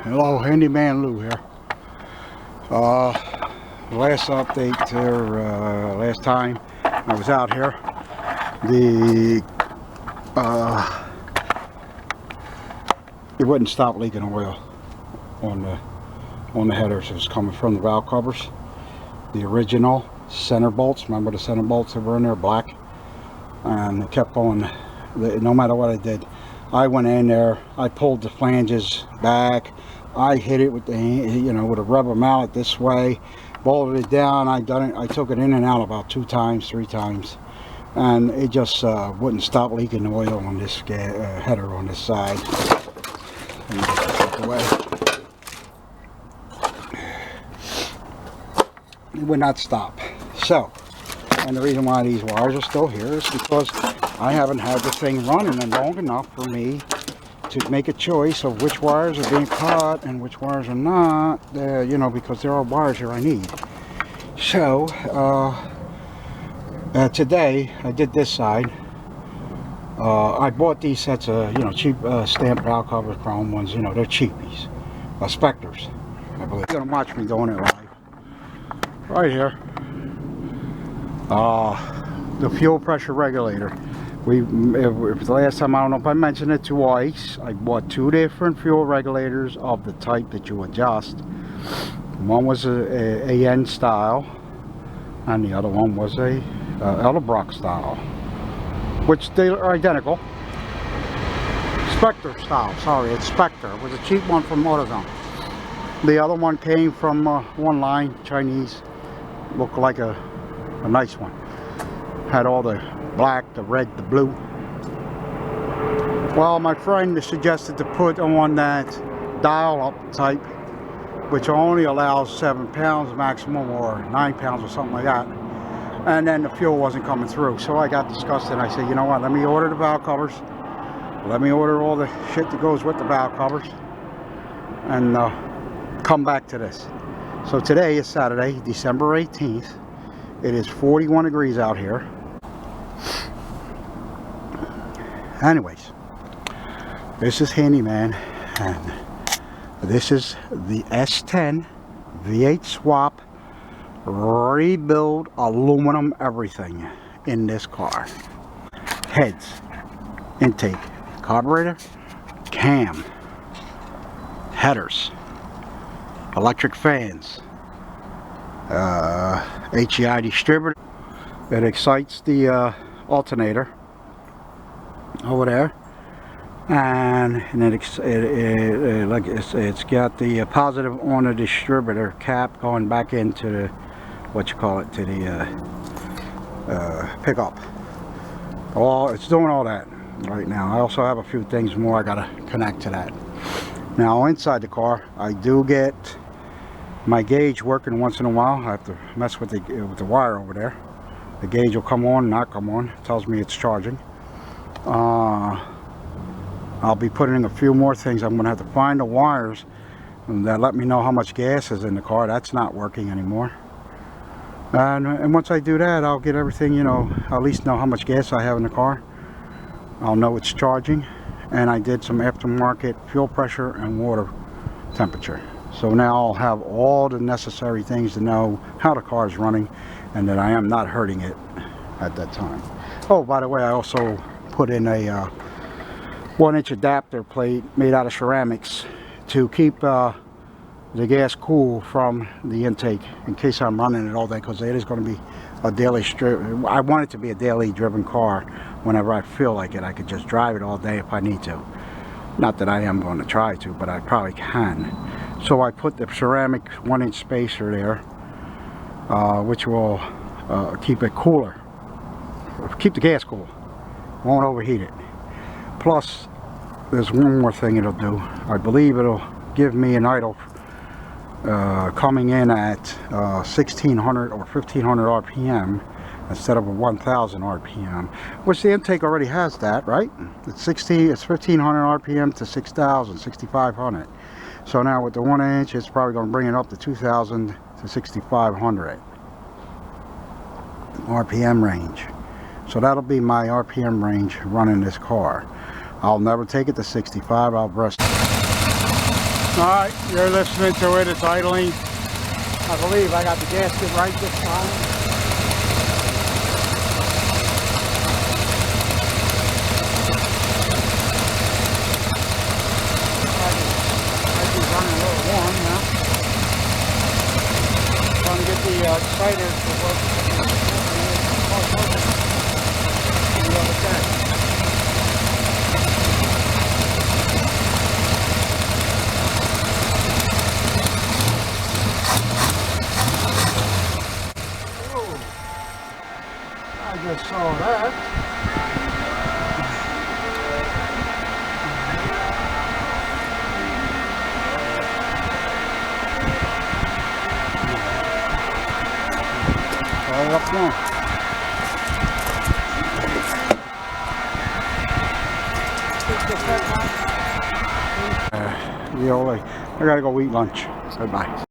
Hello, Handyman Lou here. Last update or last time I was out here, it wouldn't stop leaking oil on the headers. It was coming from the valve covers, the original center bolts. Remember the center bolts that were in there, black, and it kept going. No matter what I did, I went in there, I pulled the flanges back, I hit it with the, with a rubber mallet this way, bolted it down. I took it in and out about 2 times, 3 times, and it just wouldn't stop leaking oil on this header on this side. Let me get this out the way. It would not stop. So, and the reason why these wires are still here is because I haven't had the thing running long enough for me to make a choice of which wires are being cut and which wires are not, because there are wires here I need. So, today I did this side. I bought these sets of, cheap stamped valve cover chrome ones. They're cheapies. Spectres, I believe. You're gonna watch me doing it live. Right here. The fuel pressure regulator. If the last time, I don't know if I mentioned it twice, I bought 2 different fuel regulators of the type that you adjust. One was a AN style, and the other one was a Edelbrock style, which they are identical. Spectre style, sorry, it's Spectre. It was a cheap one from AutoZone. The other one came from one line, Chinese, looked like a nice one. Had all the black, the red, the blue. Well, my friend suggested to put on that dial-up type, which only allows 7 pounds maximum, or 9 pounds or something like that. And then the fuel wasn't coming through. So I got disgusted. I said, you know what, let me order the valve covers. Let me order all the shit that goes with the valve covers. And come back to this. So today is Saturday, December 18th. It is 41 degrees out here. Anyways, this is Handyman, and this is the S10 V8 swap rebuild aluminum everything in this car. Heads, intake, carburetor, cam, headers, electric fans, HEI distributor that excites the alternator over there, and then it's got the positive on the distributor cap going back into the, to the pickup. It's doing all that right now. I also have a few things more I gotta connect to that. Now inside the car, I do get my gauge working once in a while. I have to mess with the wire over there. The gauge will come on, not come on. It tells me it's charging. I'll be putting in a few more things. I'm going to have to find the wires that let me know how much gas is in the car. That's not working anymore. And once I do that, I'll get everything, I'll at least know how much gas I have in the car. I'll know it's charging. And I did some aftermarket fuel pressure and water temperature. So now I'll have all the necessary things to know how the car is running and that I am not hurting it at that time. Oh, by the way, I also put in a 1-inch adapter plate made out of ceramics to keep the gas cool from the intake in case I'm running it all day, because it is going to be a daily I want it to be a daily driven car. Whenever I feel like it, I could just drive it all day if I need to. Not that I am going to try to, but I probably can. So I put the ceramic 1-inch spacer there, which will keep it cooler, keep the gas cool, won't overheat it. Plus, there's one more thing it'll do. I believe it'll give me an idle coming in at 1600 or 1500 RPM instead of a 1000 RPM, which the intake already has that, right? It's 1500 RPM to 6000, 6500. So now with the 1-inch, it's probably going to bring it up to 2000 to 6500 RPM range. So that'll be my RPM range running this car. I'll never take it to 65. I'll brush. Alright, you're listening to it, it's idling. I believe I got the gasket right this time. Might be running a little warm now. Trying to get the exciter to work. The other side. I just saw that. Right up now. I gotta go eat lunch. Bye-bye.